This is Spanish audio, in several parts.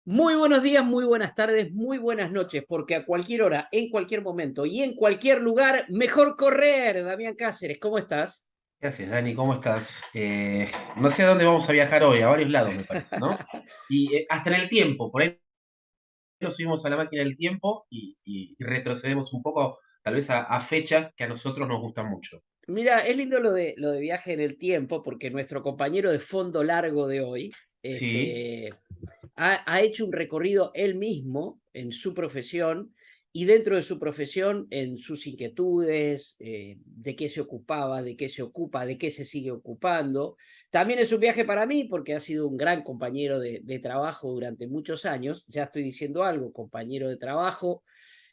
Muy buenos días, muy buenas tardes, muy buenas noches, porque a cualquier hora, en cualquier momento y en cualquier lugar, mejor correr. Damián Cáceres, ¿cómo estás? Gracias, Dani, ¿cómo estás? No sé a dónde vamos a viajar hoy, a varios lados, me parece, ¿no? Y hasta en el tiempo, por ahí nos subimos a la máquina del tiempo y retrocedemos un poco, tal vez a fechas que a nosotros nos gustan mucho. Mira, es lindo lo de viaje en el tiempo, porque nuestro compañero de fondo largo de hoy Sí. ha hecho un recorrido él mismo en su profesión y dentro de su profesión en sus inquietudes, de qué se ocupaba, de qué se ocupa, de qué se sigue ocupando. También es un viaje para mí porque ha sido un gran compañero de trabajo durante muchos años. Ya estoy diciendo algo, compañero de trabajo.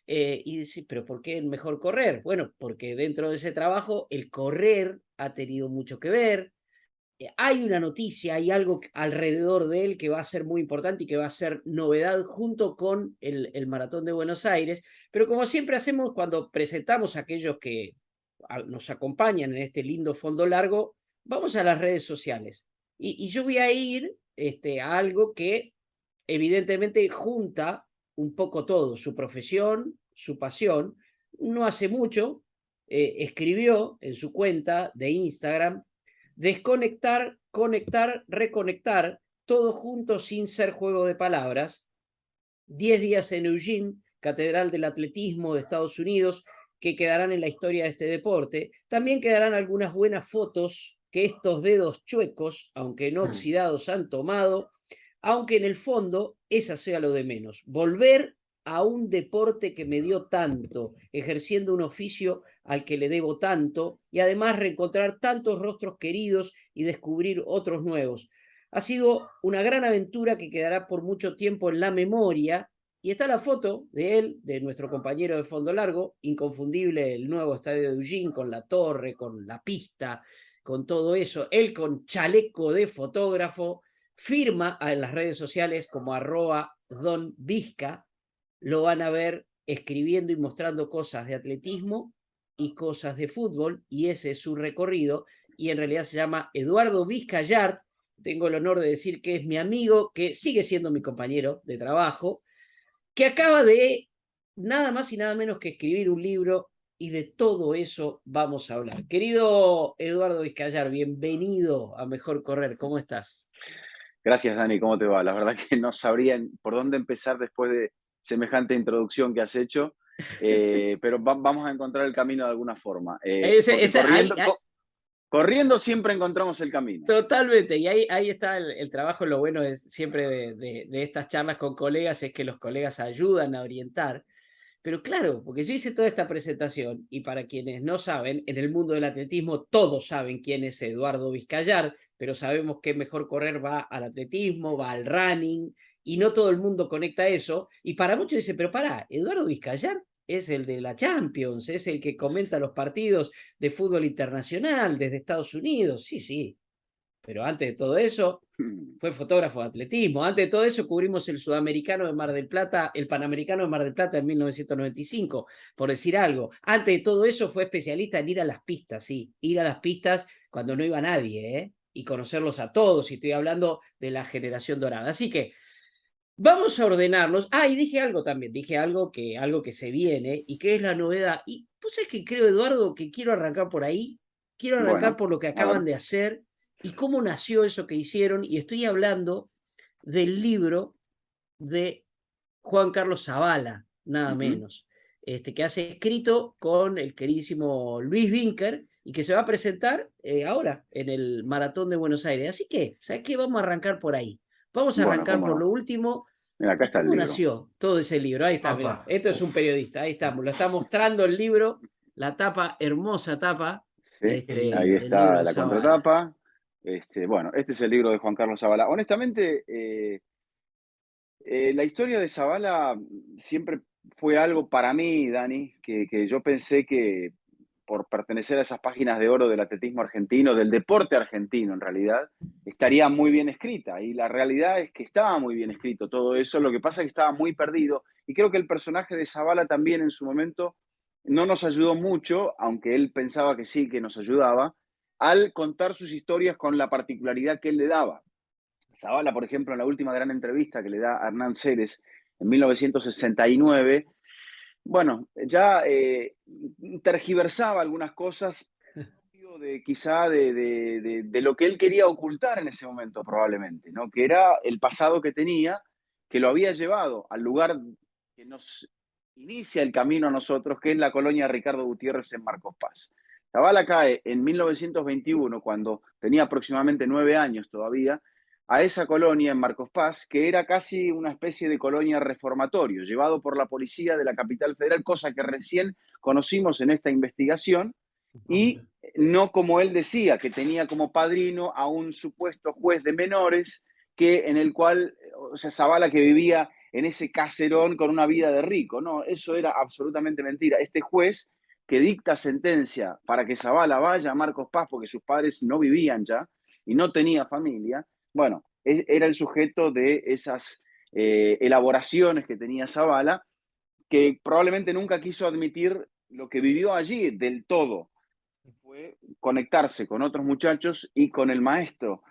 Y decir, pero ¿por qué el mejor correr? Bueno, porque dentro de ese trabajo el correr ha tenido mucho que ver. Hay una noticia, hay algo alrededor de él que va a ser muy importante y que va a ser novedad junto con el Maratón de Buenos Aires. Pero como siempre hacemos cuando presentamos a aquellos que nos acompañan en este lindo fondo largo, vamos a las redes sociales. Y yo voy a ir a algo que evidentemente junta un poco todo, su profesión, su pasión. No hace mucho escribió en su cuenta de Instagram: desconectar, conectar, reconectar, todo junto sin ser juego de palabras. 10 días en Eugene, catedral del atletismo de Estados Unidos, que quedarán en la historia de este deporte. También quedarán algunas buenas fotos que estos dedos chuecos, aunque no Mm. oxidados, han tomado, aunque en el fondo esa sea lo de menos. Volver a un deporte que me dio tanto, ejerciendo un oficio al que le debo tanto, y además reencontrar tantos rostros queridos y descubrir otros nuevos. Ha sido una gran aventura que quedará por mucho tiempo en la memoria. Y está la foto de él, de nuestro compañero de fondo largo, inconfundible, el nuevo estadio de Eugene, con la torre, con la pista, con todo eso. Él con chaleco de fotógrafo, firma en las redes sociales como @Don Vizca. Lo van a ver escribiendo y mostrando cosas de atletismo y cosas de fútbol, y ese es su recorrido. Y en realidad se llama Eduardo Vizcayart. Tengo el honor de decir que es mi amigo, que sigue siendo mi compañero de trabajo, que acaba de nada más y nada menos que escribir un libro, y de todo eso vamos a hablar. Querido Eduardo Vizcayar, bienvenido a Mejor Correr, ¿cómo estás? Gracias, Dani, ¿cómo te va? La verdad que no sabría por dónde empezar después de semejante introducción que has hecho, pero vamos a encontrar el camino de alguna forma, porque Ahí, corriendo siempre encontramos el camino. totalmente, y ahí está el trabajo. Lo bueno es siempre de estas charlas con colegas es que los colegas ayudan a orientar. Pero claro, porque yo hice toda esta presentación y para quienes no saben, en el mundo del atletismo todos saben quién es Eduardo Vizcayar, pero sabemos que Mejor Correr va al atletismo, va al running, y no todo el mundo conecta eso. Y para muchos dicen, pero pará, Eduardo Vizcayar es el de la Champions, es el que comenta los partidos de fútbol internacional desde Estados Unidos. Sí, sí, pero antes de todo eso fue fotógrafo de atletismo. Antes de todo eso cubrimos el sudamericano de Mar del Plata, el panamericano de Mar del Plata en 1995, por decir algo. Antes de todo eso fue especialista en ir a las pistas, sí, ir a las pistas cuando no iba nadie, ¿eh? Y conocerlos a todos, y estoy hablando de la generación dorada. Así que vamos a ordenarnos. Ah, y dije algo también, dije algo que se viene y que es la novedad. Y pues es que creo, Eduardo, que quiero arrancar por ahí, quiero arrancar Bueno, por lo que a ver. acaban de hacer y cómo nació eso que hicieron. Y estoy hablando del libro de Juan Carlos Zavala, nada Ujú. menos, que has escrito con el queridísimo Luis Vinker y que se va a presentar ahora en el Maratón de Buenos Aires. Así que, ¿sabes qué? Vamos a arrancar por ahí. Vamos a Bueno, arrancar cómo por lo no. último. Mira, acá ¿Y está el cómo libro. nació todo ese libro? Ahí está, Papá, mira. Esto es un uf, periodista, ahí estamos. Lo está mostrando el libro, la tapa, hermosa tapa, Sí, qué lindo. ahí del libro está de la Zavala. contratapa. Bueno, este es el libro de Juan Carlos Zavala. Honestamente, la historia de Zavala siempre fue algo para mí, Dani, que yo pensé que por pertenecer a esas páginas de oro del atletismo argentino, del deporte argentino en realidad, estaría muy bien escrita. Y la realidad es que estaba muy bien escrito todo eso, lo que pasa es que estaba muy perdido. Y creo que el personaje de Zavala también en su momento no nos ayudó mucho, aunque él pensaba que sí, que nos ayudaba, al contar sus historias con la particularidad que él le daba. Zavala, por ejemplo, en la última gran entrevista que le da a Hernán Ceres en 1969, bueno, ya tergiversaba algunas cosas de quizá de lo que él quería ocultar en ese momento probablemente, ¿no? Que era el pasado que tenía, que lo había llevado al lugar que nos inicia el camino a nosotros, que es la colonia Ricardo Gutiérrez en Marcos Paz. Zavala cae en 1921, cuando tenía aproximadamente 9 años todavía, a esa colonia en Marcos Paz, que era casi una especie de colonia reformatorio, llevado por la policía de la capital federal, cosa que recién conocimos en esta investigación, y no como él decía, que tenía como padrino a un supuesto juez de menores, que en el cual, o sea, Zavala que vivía en ese caserón con una vida de rico. No, eso era absolutamente mentira. Este juez que dicta sentencia para que Zavala vaya a Marcos Paz porque sus padres no vivían ya y no tenía familia, bueno, era el sujeto de esas elaboraciones que tenía Zavala, que probablemente nunca quiso admitir lo que vivió allí del todo. Fue conectarse con otros muchachos y con el maestro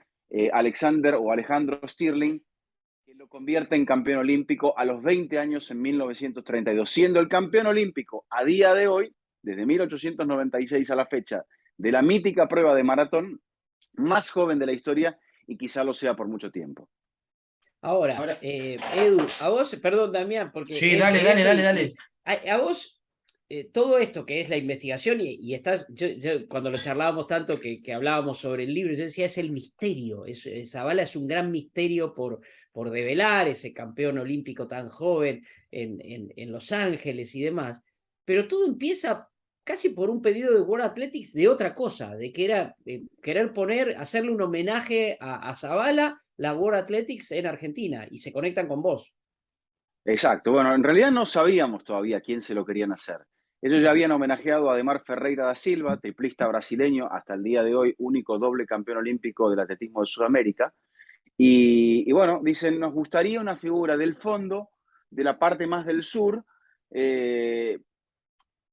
Alexander o Alejandro Stirling, que lo convierte en campeón olímpico a los 20 años en 1932, siendo el campeón olímpico a día de hoy, desde 1896 a la fecha, de la mítica prueba de maratón, más joven de la historia y quizá lo sea por mucho tiempo. Ahora, Ahora, Edu, a vos, perdón, Damián, porque sí, dale, dale, esto dale, dale. a vos, todo esto que es la investigación y estás, cuando lo charlábamos tanto que hablábamos sobre el libro, yo decía, es el misterio, Zavala es un gran misterio por develar, ese campeón olímpico tan joven en Los Ángeles y demás, pero todo empieza casi por un pedido de World Athletics de otra cosa, de que era querer hacerle un homenaje a Zavala, la World Athletics en Argentina, y se conectan con vos. Exacto. Bueno, en realidad no sabíamos todavía a quién se lo querían hacer. Ellos ya habían homenajeado a Ademar Ferreira da Silva, triplista brasileño, hasta el día de hoy único doble campeón olímpico del atletismo de Sudamérica. Y bueno, dicen, nos gustaría una figura del fondo, de la parte más del sur, eh,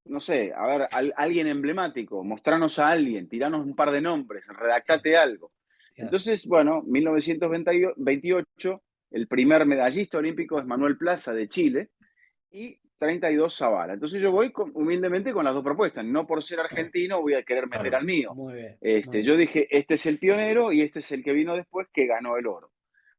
no sé, a ver, alguien emblemático, mostrarnos a alguien, tiranos un par de nombres, redactate algo. Claro. Entonces, bueno, 1928, el primer medallista olímpico es Manuel Plaza de Chile y 32 Zavala. Entonces yo voy humildemente con las dos propuestas. No por ser Claro, argentino voy a querer meter Claro. al mío. muy bien, muy Yo bien. dije, este es el pionero y este es el que vino después que ganó el oro.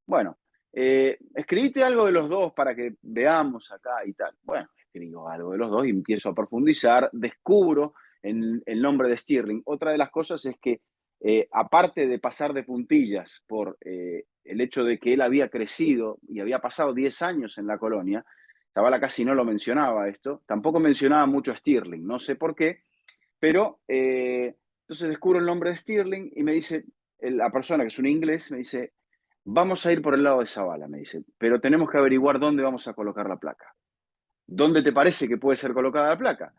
Bueno, escribite algo de los dos para que veamos acá y tal. Bueno, escribo algo de los dos y empiezo a profundizar, descubro el nombre de Stirling. Otra de las cosas es que, aparte de pasar de puntillas por el hecho de que él había crecido y había pasado 10 años en la colonia, Zavala casi no lo mencionaba esto, tampoco mencionaba mucho a Stirling, no sé por qué, pero entonces descubro el nombre de Stirling y me dice, la persona que es un inglés, me dice, vamos a ir por el lado de Zavala, me dice, pero tenemos que averiguar dónde vamos a colocar la placa. ¿Dónde te parece que puede ser colocada la placa?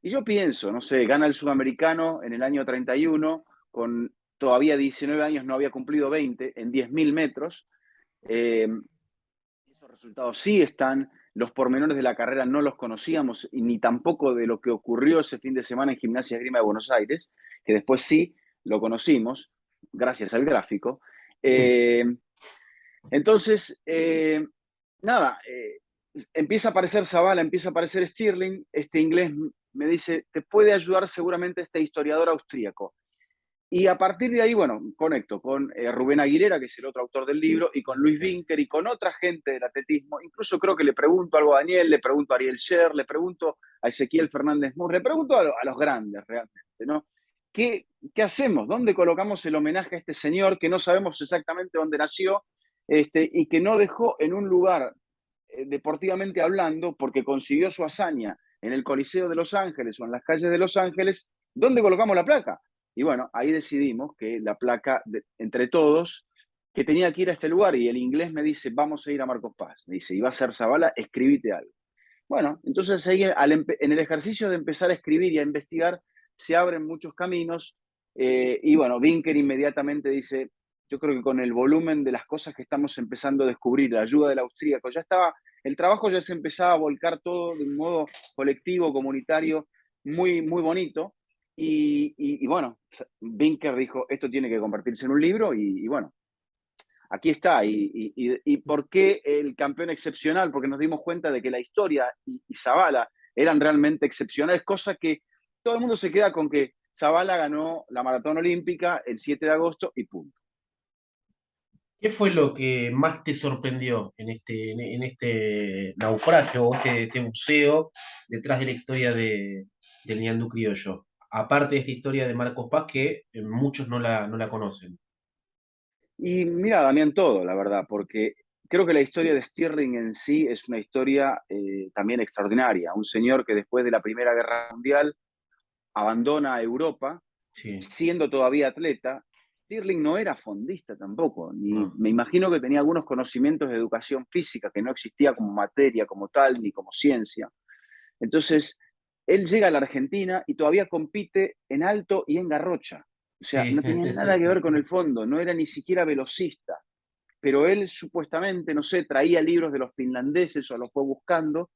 Y yo pienso, no sé, gana el sudamericano en el año 31, con todavía 19 años, no había cumplido 20, en 10.000 metros. Esos resultados sí están, los pormenores de la carrera no los conocíamos, y ni tampoco de lo que ocurrió ese fin de semana en Gimnasia Esgrima de Buenos Aires, que después sí lo conocimos, gracias al gráfico. Eh, entonces, nada, empieza a aparecer Zavala, empieza a aparecer Stirling, este inglés me dice, te puede ayudar seguramente este historiador austríaco. Y a partir de ahí, bueno, conecto con Rubén Aguilera, que es el otro autor del libro, y con Luis Vinker y con otra gente del atletismo. Incluso creo que le pregunto algo a Daniel, le pregunto a Ariel Scher, le pregunto a Ezequiel Fernández Mur, le pregunto a los grandes realmente, ¿no? ¿Qué hacemos? ¿Dónde colocamos el homenaje a este señor que no sabemos exactamente dónde nació, y que no dejó en un lugar, deportivamente hablando, porque consiguió su hazaña en el Coliseo de Los Ángeles o en las calles de Los Ángeles? ¿Dónde colocamos la placa? Y bueno, ahí decidimos que la placa, entre todos, que tenía que ir a este lugar, y el inglés me dice, vamos a ir a Marcos Paz. Me dice, y va a ser Zavala, escribite algo. Bueno, entonces ahí, en el ejercicio de empezar a escribir y a investigar, se abren muchos caminos, y bueno, Vinker inmediatamente dice, yo creo que con el volumen de las cosas que estamos empezando a descubrir, la ayuda del austríaco, ya estaba, el trabajo ya se empezaba a volcar todo de un modo colectivo, comunitario, muy, muy bonito. Y bueno, Vinker dijo, esto tiene que convertirse en un libro, y bueno, aquí está. ¿Y por qué el campeón excepcional? Porque nos dimos cuenta de que la historia y Zabala eran realmente excepcionales, cosa que todo el mundo se queda con que Zabala ganó la maratón olímpica el 7 de agosto y punto. ¿Qué fue lo que más te sorprendió en este naufragio o este museo detrás de la historia del ñandú criollo? Aparte de esta historia de Marcos Paz, que muchos no la conocen. Y mira, Damián, todo, la verdad, porque creo que la historia de Stirling en sí es una historia también extraordinaria. Un señor que después de la Primera Guerra Mundial abandona Europa, Sí, siendo todavía atleta. Stirling no era fondista tampoco, ni no, me imagino que tenía algunos conocimientos de educación física, que no existía como materia, como tal, ni como ciencia. Entonces, él llega a la Argentina y todavía compite en alto y en garrocha. O sea, sí. no tenía nada que ver con el fondo, no era ni siquiera velocista. Pero él supuestamente, no sé, traía libros de los finlandeses o los fue buscando.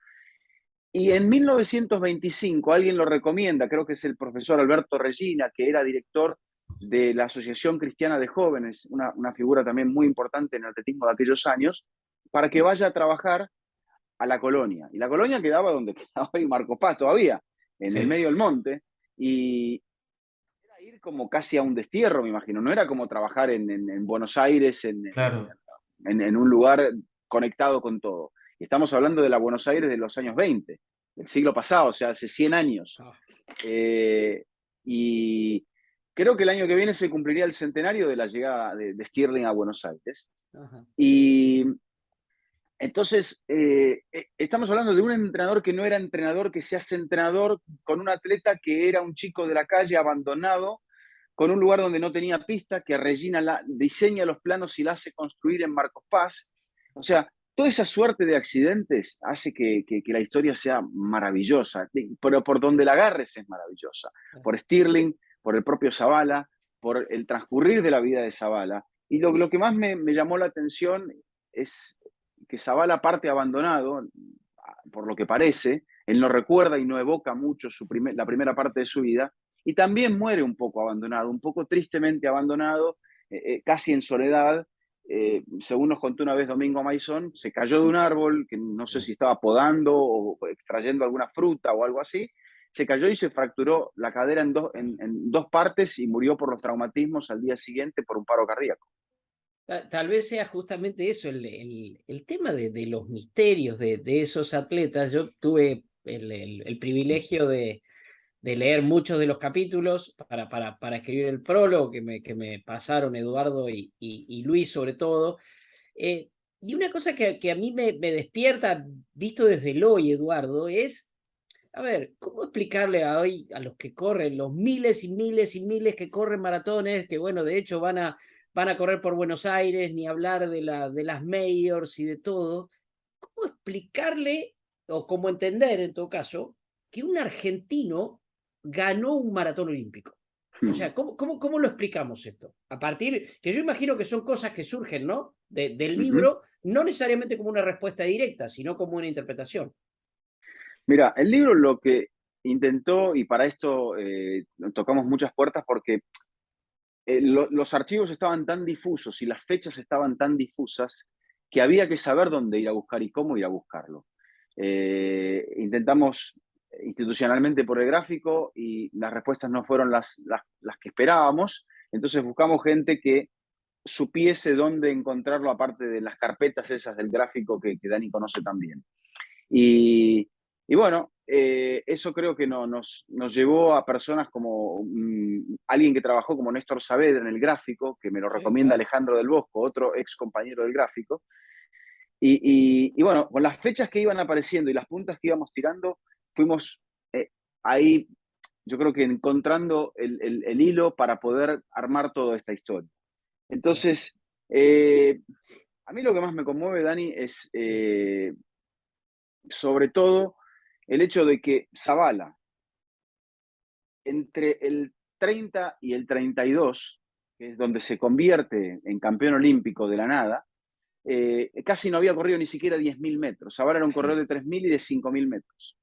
Y en 1925 alguien lo recomienda, creo que es el profesor Alberto Regina, que era director de la Asociación Cristiana de Jóvenes, una figura también muy importante en el atletismo de aquellos años, para que vaya a trabajar a la colonia. Y la colonia quedaba donde quedaba hoy Marcos Paz todavía, en el Sí, medio del monte, y era ir como casi a un destierro, me imagino. No era como trabajar en Buenos Aires, claro. en un lugar conectado con todo. Y estamos hablando de la Buenos Aires de los años 20, del siglo pasado, o sea, hace 100 años. Ah, Eh, y creo que el año que viene se cumpliría el centenario de la llegada de Stirling a Buenos Aires. ajá. Y entonces, estamos hablando de un entrenador que no era entrenador, que se hace entrenador con un atleta que era un chico de la calle abandonado, con un lugar donde no tenía pista, que Regina diseña los planos y la hace construir en Marcos Paz. O sea, toda esa suerte de accidentes hace que la historia sea maravillosa, pero por donde la agarres es maravillosa. Por Stirling, por el propio Zabala, por el transcurrir de la vida de Zabala. Y lo que más me llamó la atención es que Zabala parte abandonado, por lo que parece, él no recuerda y no evoca mucho la primera parte de su vida, y también muere un poco abandonado, un poco tristemente abandonado, casi en soledad. Según nos contó una vez Domingo Maizón, se cayó de un árbol, que no sé si estaba podando o extrayendo alguna fruta o algo así, se cayó y se fracturó la cadera en dos partes y murió por los traumatismos al día siguiente por un paro cardíaco. Tal vez sea justamente eso, el tema de los misterios de esos atletas. Yo tuve el privilegio de leer muchos de los capítulos para escribir el prólogo que me pasaron Eduardo y Luis sobre todo. Eh, y una cosa que a mí me despierta, visto desde el hoy, Eduardo, es, a ver, ¿cómo explicarle a hoy a los que corren, los miles y miles y miles que corren maratones, que bueno, de hecho van a correr por Buenos Aires, ni hablar de las majors y de todo? ¿Cómo explicarle, o cómo entender en todo caso, que un argentino ganó un maratón olímpico? O sea, ¿cómo lo explicamos esto? A partir, que yo imagino que son cosas que surgen, ¿no? Del Uh-huh. libro, no necesariamente como una respuesta directa, sino como una interpretación. Mira, el libro lo que intentó, y para esto tocamos muchas puertas porque los archivos estaban tan difusos y las fechas estaban tan difusas que había que saber dónde ir a buscar y cómo ir a buscarlo. Intentamos institucionalmente por el gráfico y las respuestas no fueron las que esperábamos, entonces buscamos gente que supiese dónde encontrarlo aparte de las carpetas esas del gráfico que Dani conoce también. Y, y bueno, eso creo que nos llevó a personas como alguien que trabajó como Néstor Saavedra en el gráfico, que me lo Sí, recomienda claro. Alejandro del Bosco, otro ex compañero del gráfico. Y bueno, con las fechas que iban apareciendo y las puntas que íbamos tirando, fuimos ahí, yo creo que encontrando el hilo para poder armar toda esta historia. Bien, Entonces, a mí lo que más me conmueve, Dani, es sí. sobre todo el hecho de que Zabala, entre el 30 y el 32, que es donde se convierte en campeón olímpico de la nada, casi no había corrido ni siquiera 10.000 metros. Zabala era un corredor de 3.000 y de 5.000 metros.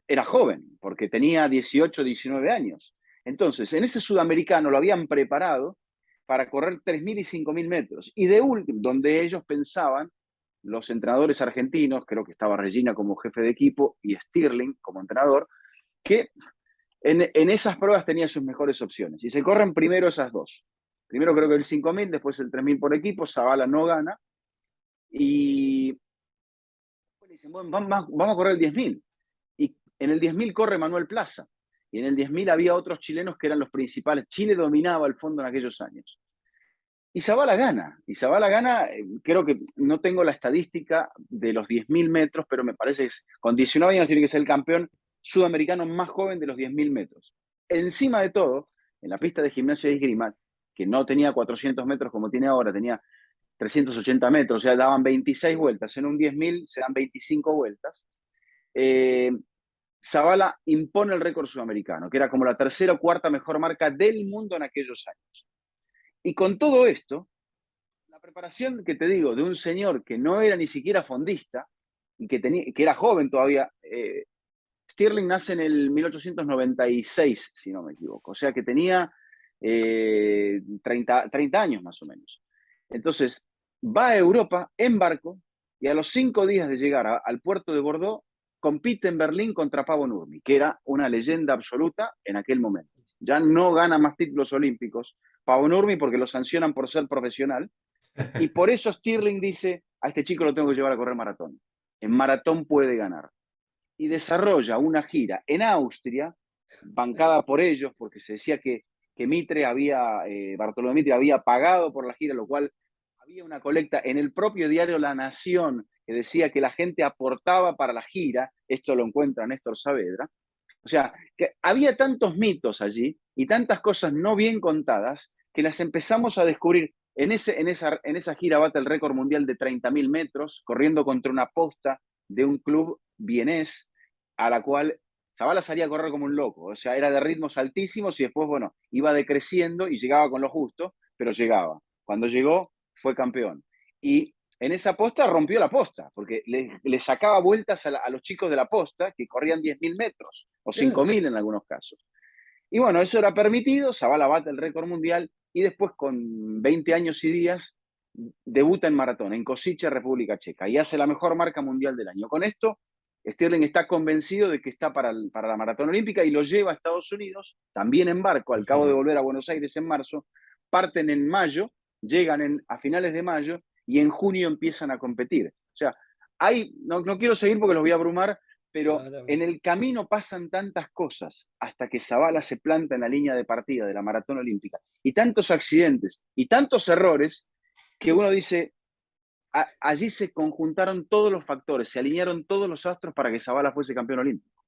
Era joven, porque tenía 18, 19 años. Entonces, en ese sudamericano lo habían preparado para correr 3.000 y 5.000 metros. Y de último, donde ellos pensaban, los entrenadores argentinos, creo que estaba Regina como jefe de equipo y Stirling como entrenador, que en esas pruebas tenía sus mejores opciones. Y se corren primero esas dos. Primero creo que el 5.000, después el 3.000 por equipo. Zabala no gana. Y dicen, bueno, vamos a correr el 10.000. Y en el 10.000 corre Manuel Plaza. Y en el 10.000 había otros chilenos que eran los principales. Chile dominaba el fondo en aquellos años. Y Zabala gana. Y Zabala gana, creo que no tengo la estadística de los 10.000 metros, pero me parece que con 19 años tiene que ser el campeón sudamericano más joven de los 10.000 metros. Encima de todo, en la pista de gimnasia de esgrima, que no tenía 400 metros como tiene ahora, tenía 380 metros, o sea, daban 26 vueltas. En un 10.000 se dan 25 vueltas. Zabala impone el récord sudamericano, que era como la tercera o cuarta mejor marca del mundo en aquellos años. Y con todo esto, la preparación que te digo de un señor que no era ni siquiera fondista y que era joven todavía, Stirling nace en el 1896, si no me equivoco, o sea que tenía 30 años más o menos. Entonces, va a Europa en barco y a los 5 días de llegar al puerto de Bordeaux, compite en Berlín contra Paavo Nurmi, que era una leyenda absoluta en aquel momento. Ya no gana más títulos olímpicos Paavo Nurmi porque lo sancionan por ser profesional, y por eso Stirling dice, a este chico lo tengo que llevar a correr maratón. En maratón puede ganar. Y desarrolla una gira en Austria, bancada por ellos, porque se decía que Mitre Bartolomé Mitre había pagado por la gira, lo cual había una colecta en el propio diario La Nación que decía que la gente aportaba para la gira. Esto lo encuentra Néstor Saavedra. O sea, que había tantos mitos allí y tantas cosas no bien contadas que las empezamos a descubrir. En esa gira bate el récord mundial de 30.000 metros, corriendo contra una posta de un club vienés, a la cual Zabala salía a correr como un loco. O sea, era de ritmos altísimos y después, bueno, iba decreciendo y llegaba con lo justo, pero llegaba. Cuando llegó, fue campeón. Y en esa posta rompió la posta, porque le sacaba vueltas a los chicos de la posta que corrían 10.000 metros o 5.000 en algunos casos. Y bueno, eso era permitido, Zabala bate el récord mundial y después con 20 años y días debuta en maratón, en Košice, República Checa, y hace la mejor marca mundial del año. Con esto, Stirling está convencido de que está para la maratón olímpica y lo lleva a Estados Unidos, también en barco, al cabo de volver a Buenos Aires en marzo, parten en mayo, llegan a finales de mayo y en junio empiezan a competir. O sea, no quiero seguir porque los voy a abrumar, pero en el camino pasan tantas cosas hasta que Zabala se planta en la línea de partida de la maratón olímpica y tantos accidentes y tantos errores que uno dice, allí se conjuntaron todos los factores, se alinearon todos los astros para que Zabala fuese campeón olímpico.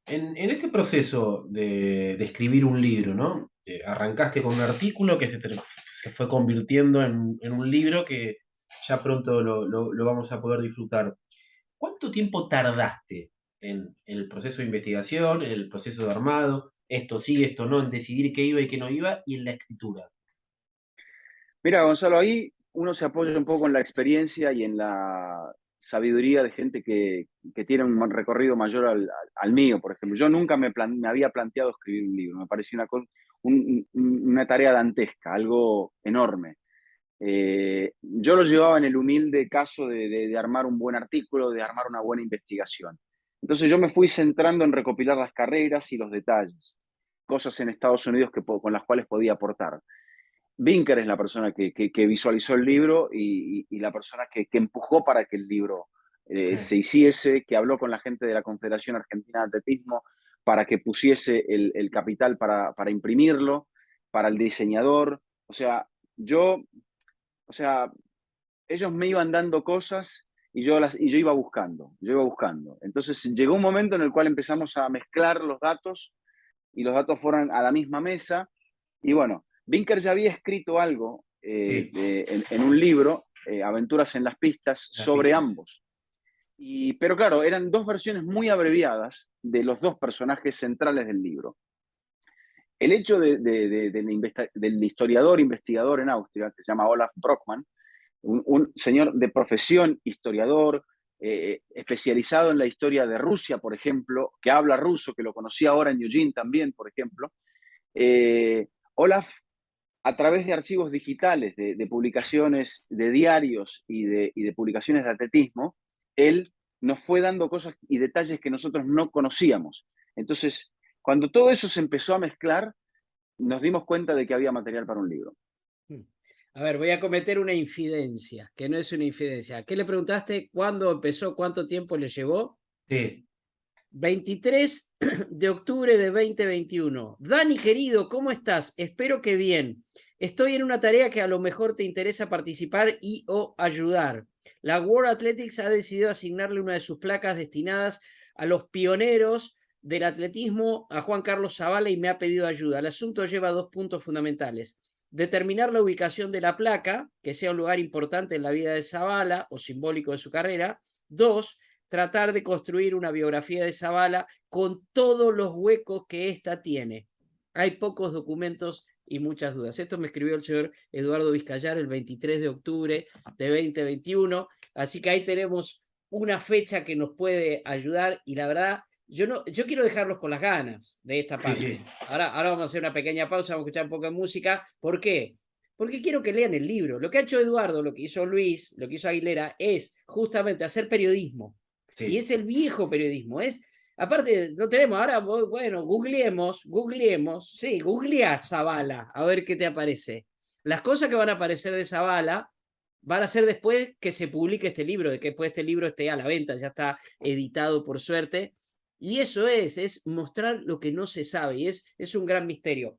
En este proceso de escribir un libro, ¿no? Arrancaste con un artículo que se fue convirtiendo en un libro que ya pronto lo vamos a poder disfrutar. ¿Cuánto tiempo tardaste en el proceso de investigación, en el proceso de armado, esto sí, esto no, en decidir qué iba y qué no iba, y en la escritura? Mira, Gonzalo, ahí uno se apoya un poco en la experiencia y en la sabiduría de gente que tiene un recorrido mayor al mío, por ejemplo. Yo nunca me había planteado escribir un libro, me parecía una tarea dantesca, algo enorme. Yo lo llevaba en el humilde caso de armar un buen artículo, de armar una buena investigación. Entonces yo me fui centrando en recopilar las carreras y los detalles, cosas en Estados Unidos con las cuales podía aportar. Vinker es la persona que visualizó el libro y la persona que empujó para que el libro se hiciese, que habló con la gente de la Confederación Argentina de Atletismo para que pusiese el capital para imprimirlo, para el diseñador. O sea, ellos me iban dando cosas y yo iba buscando. Entonces llegó un momento en el cual empezamos a mezclar los datos y los datos fueron a la misma mesa. Y bueno, Vinker ya había escrito algo en un libro, Aventuras en las pistas, sobre ambos. Pero claro, eran dos versiones muy abreviadas de los dos personajes centrales del libro. El hecho del historiador investigador en Austria, que se llama Olaf Brockmann, un señor de profesión, historiador, especializado en la historia de Rusia, por ejemplo, que habla ruso, que lo conocí ahora en Eugene también, por ejemplo. Olaf a través de archivos digitales, de publicaciones, de diarios y de publicaciones de atletismo, él nos fue dando cosas y detalles que nosotros no conocíamos. Entonces, cuando todo eso se empezó a mezclar, nos dimos cuenta de que había material para un libro. A ver, voy a cometer una infidencia, que no es una infidencia. ¿Qué le preguntaste? ¿Cuándo empezó? ¿Cuánto tiempo le llevó? Sí. 23 de octubre de 2021. Dani, querido, ¿cómo estás? Espero que bien. Estoy en una tarea que a lo mejor te interesa participar y o ayudar. La World Athletics ha decidido asignarle una de sus placas destinadas a los pioneros del atletismo a Juan Carlos Zavala y me ha pedido ayuda. El asunto lleva 2 puntos fundamentales. Determinar la ubicación de la placa, que sea un lugar importante en la vida de Zavala o simbólico de su carrera. 2, tratar de construir una biografía de Zavala con todos los huecos que ésta tiene. Hay pocos documentos y muchas dudas. Esto me escribió el señor Eduardo Vizcayar el 23 de octubre de 2021, así que ahí tenemos una fecha que nos puede ayudar y la verdad, yo quiero dejarlos con las ganas de esta parte. Sí. Ahora vamos a hacer una pequeña pausa, vamos a escuchar un poco de música. ¿Por qué? Porque quiero que lean el libro. Lo que ha hecho Eduardo, lo que hizo Luis, lo que hizo Aguilera, es justamente hacer periodismo. Sí. Y es el viejo periodismo. Aparte, no tenemos, ahora, bueno, googleemos, sí, googlea Zavala, a ver qué te aparece. Las cosas que van a aparecer de Zavala van a ser después que se publique este libro, de que después este libro esté a la venta, ya está editado por suerte. Y eso es mostrar lo que no se sabe, y es un gran misterio.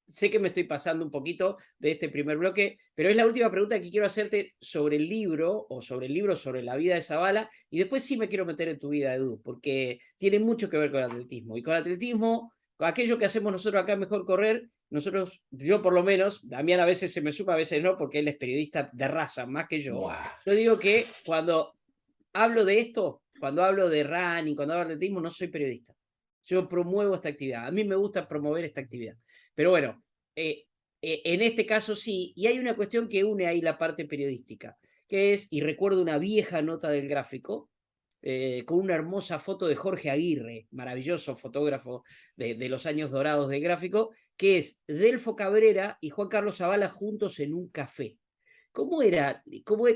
Sé que me estoy pasando un poquito de este primer bloque, pero es la última pregunta que quiero hacerte sobre el libro, sobre la vida de Zavala, y después sí me quiero meter en tu vida, Edu, porque tiene mucho que ver con el atletismo. Y con el atletismo, con aquello que hacemos nosotros acá en Mejor Correr, nosotros, yo por lo menos, Damián a veces se me suma, a veces no, porque él es periodista de raza más que yo. Wow. Yo digo que cuando hablo de esto, cuando hablo de running, cuando hablo de atletismo, no soy periodista. Yo promuevo esta actividad. A mí me gusta promover esta actividad. Pero bueno, en este caso sí, y hay una cuestión que une ahí la parte periodística, que es, y recuerdo una vieja nota del Gráfico, con una hermosa foto de Jorge Aguirre, maravilloso fotógrafo de los años dorados del Gráfico, que es Delfo Cabrera y Juan Carlos Zavala juntos en un café. ¿Cómo era?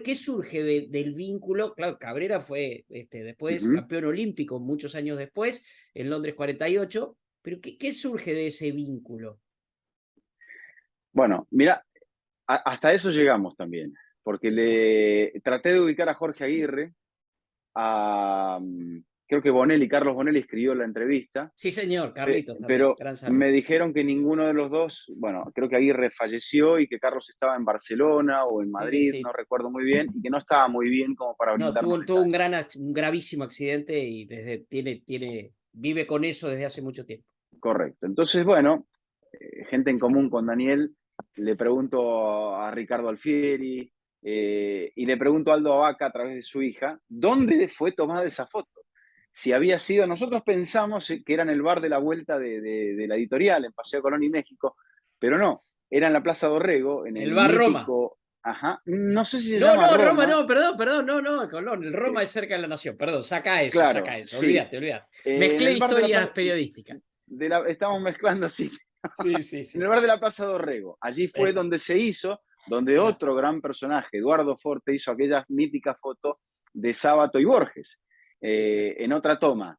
¿Qué surge del vínculo? Claro, Cabrera fue después campeón olímpico muchos años después, en Londres 48, pero ¿qué surge de ese vínculo? Bueno, mira, hasta eso llegamos también, porque le traté de ubicar a Jorge Aguirre, creo que Bonelli, Carlos Bonelli escribió la entrevista. Sí, señor, Carlitos también, pero gran saludo. me dijeron que ninguno de los dos, bueno, creo que Aguirre falleció y que Carlos estaba en Barcelona o en Madrid, Sí. No recuerdo muy bien, y que no estaba muy bien como para brindarnos No, tuvo un gravísimo accidente y vive con eso desde hace mucho tiempo. Correcto. Entonces, bueno, gente en común con Daniel, le pregunto a Ricardo Alfieri y le pregunto a Aldo Abaca a través de su hija, ¿dónde fue tomada esa foto? Si había sido, nosotros pensamos que era en el bar de la vuelta de la editorial, en Paseo Colón y México, pero no, era en la Plaza Dorrego, en El el bar mítico, no sé si se No, llama Roma, Roma. perdón, no, Colón, el Roma es cerca de la Nación, perdón, saca eso, Claro, sí. olvídate. En Mezclé el bar de historias periodísticas. estamos mezclando, sí. Sí. En el bar de la Plaza Dorrego. Allí fue donde se hizo, donde otro gran personaje, Eduardo Forte, hizo aquella mítica foto de Sábato y Borges. En otra toma.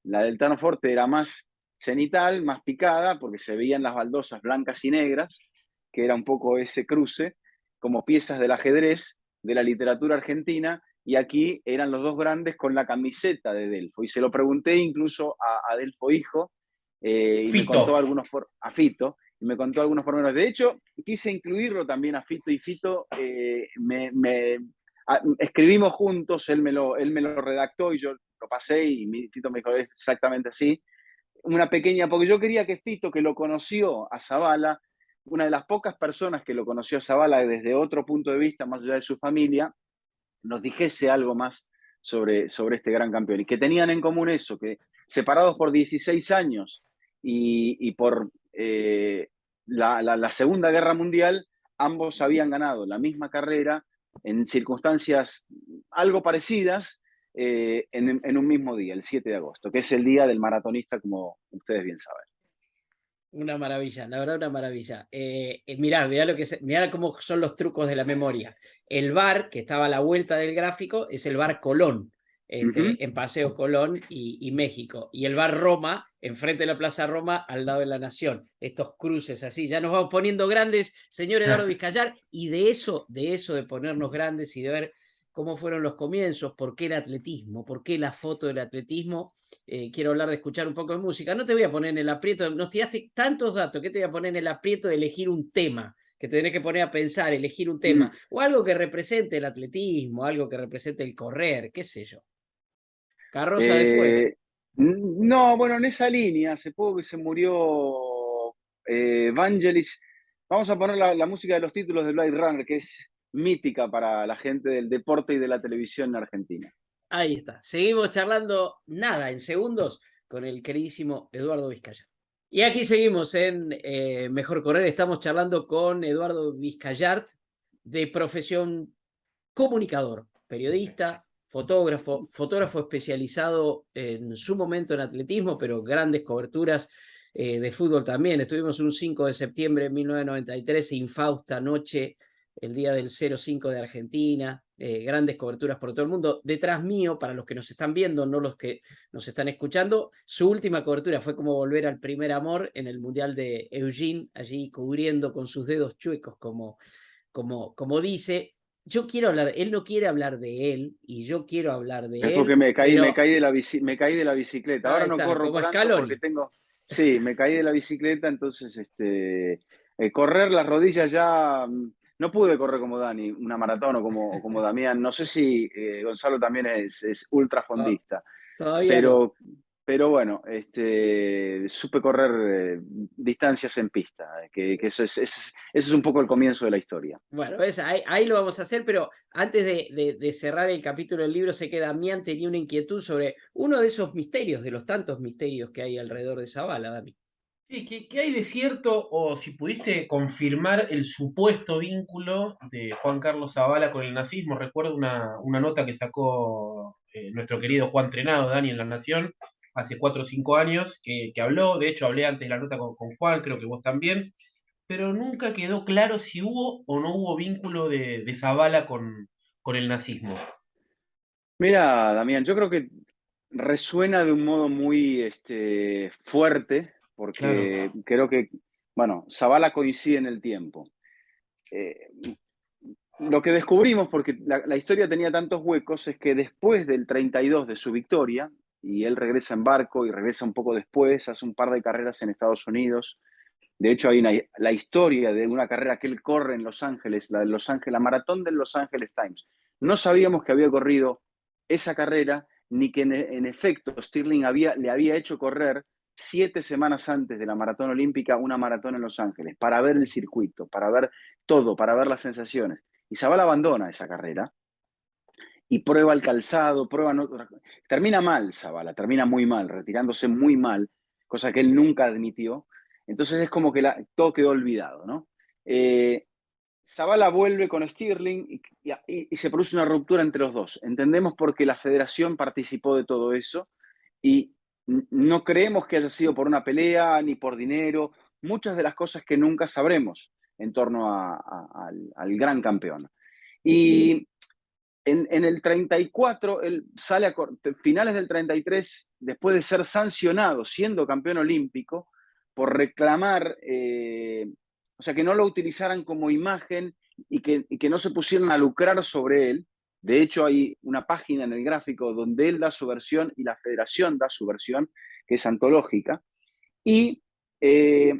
La del Tano Forte era más cenital, más picada, porque se veían las baldosas blancas y negras, que era un poco ese cruce, como piezas del ajedrez de la literatura argentina, y aquí eran los dos grandes con la camiseta de Delfo. Y se lo pregunté incluso a Delfo hijo, y me contó a Fito, y me contó algunos pormenores. De hecho, quise incluirlo también a Fito, y Fito escribimos juntos, él me lo redactó y yo lo pasé, y Fito me dijo exactamente así. Una pequeña, porque yo quería que Fito, que lo conoció a Zavala, una de las pocas personas que lo conoció a Zavala desde otro punto de vista, más allá de su familia, nos dijese algo más sobre este gran campeón. Y que tenían en común eso, que separados por 16 años y por la Segunda Guerra Mundial, ambos habían ganado la misma carrera en circunstancias algo parecidas, en un mismo día, el 7 de agosto, que es el día del maratonista, como ustedes bien saben. Una maravilla, la verdad, una maravilla. Mirá, mirá cómo son los trucos de la memoria. El bar que estaba a la vuelta del gráfico es el bar Colón, Ujú. en Paseo Colón y México. Y el bar Roma, enfrente de la Plaza Roma, al lado de la Nación. Estos cruces así, ya nos vamos poniendo grandes, señor Eduardo Vizcayar, y de ponernos grandes y de ver cómo fueron los comienzos, por qué el atletismo, por qué la foto del atletismo. Quiero hablar de escuchar un poco de música. No te voy a poner en el aprieto, nos tiraste tantos datos que te voy a poner en el aprieto de elegir un tema, que te tenés que poner a pensar, elegir un tema, Mm. o algo que represente el atletismo, algo que represente el correr, qué sé yo. Carroza de Fuego. Eh, no, bueno, en esa línea, hace poco que se murió Vangelis, vamos a poner la música de los títulos de Blade Runner, que es mítica para la gente del deporte y de la televisión en Argentina. Ahí está. Seguimos charlando nada en segundos con el queridísimo Eduardo Vizcayar. Y aquí seguimos en Mejor Correr. Estamos charlando con Eduardo Vizcayart, de profesión comunicador, periodista, fotógrafo especializado en su momento en atletismo, pero grandes coberturas de fútbol también. Estuvimos un 5 de septiembre de 1993, infausta noche, el día del 0-5 de Argentina, grandes coberturas por todo el mundo. Detrás mío, para los que nos están viendo, no los que nos están escuchando, su última cobertura fue como volver al primer amor en el Mundial de Eugene, allí cubriendo con sus dedos chuecos, como dice. Yo quiero hablar, él no quiere hablar de él y yo quiero hablar Es de porque él, me pero caí de me caí de la bicicleta. Ahora ahí no está, corro como tanto porque Scaloni. tengo, sí, me caí de la bicicleta, entonces correr las rodillas ya, no pude correr como Dani, una maratón o como Damián. No sé si Gonzalo también es Oh, ultrafondista. todavía no. Pero, pero bueno, supe correr distancias en pista, que eso es un poco el comienzo de la historia. Bueno, ahí lo vamos a hacer, pero antes de cerrar el capítulo del libro, sé que Damián tenía una inquietud sobre uno de esos misterios, de los tantos misterios que hay alrededor de Zabala, Dami. Sí, ¿qué hay de cierto o si pudiste confirmar el supuesto vínculo de Juan Carlos Zavala con el nazismo? Recuerdo una nota que sacó nuestro querido Juan Trenado, Dani, en La Nación, hace 4 o 5 años, que habló, de hecho hablé antes de la nota con Juan, creo que vos también, pero nunca quedó claro si hubo o no hubo vínculo de Zavala con el nazismo. Mira, Damián, yo creo que resuena de un modo muy fuerte, Claro, porque creo que, bueno, Zabala coincide en el tiempo. Eh, lo que descubrimos, porque la historia tenía tantos huecos, es que después del 32 de su victoria, y él regresa en barco y regresa un poco después, hace un par de carreras en Estados Unidos. De hecho, hay la historia de una carrera que él corre en Los Ángeles, la de Los Ángeles, la maratón del Los Angeles Times. No sabíamos que había corrido esa carrera, ni que en efecto Stirling le había hecho correr 7 semanas antes de la maratón olímpica una maratón en Los Ángeles, para ver el circuito, para ver todo, para ver las sensaciones. Y Zabala abandona esa carrera y prueba el calzado, termina mal Zabala, termina muy mal, retirándose muy mal, cosa que él nunca admitió. Entonces es como que todo quedó olvidado, ¿no? Zabala vuelve con Stirling y se produce una ruptura entre los dos. Entendemos por qué la federación participó de todo eso y no creemos que haya sido por una pelea ni por dinero, muchas de las cosas que nunca sabremos en torno al gran campeón. Y en el 34, él sale a finales del 33, después de ser sancionado siendo campeón olímpico, por reclamar, o sea, que no lo utilizaran como imagen y que no se pusieran a lucrar sobre él. De hecho, hay una página en el gráfico donde él da su versión y la federación da su versión, que es antológica, y eh,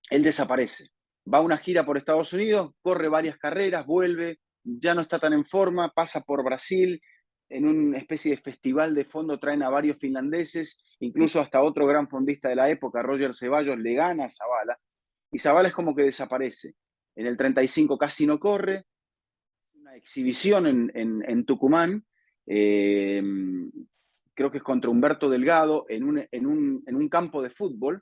él desaparece. Va a una gira por Estados Unidos, corre varias carreras, vuelve, ya no está tan en forma, pasa por Brasil, en una especie de festival de fondo traen a varios finlandeses, incluso hasta otro gran fondista de la época, Roger Ceballos, le gana a Zabala, y Zabala es como que desaparece. En el 35 casi no corre, una exhibición en Tucumán, eh, creo que es contra Humberto Delgado, en un campo de fútbol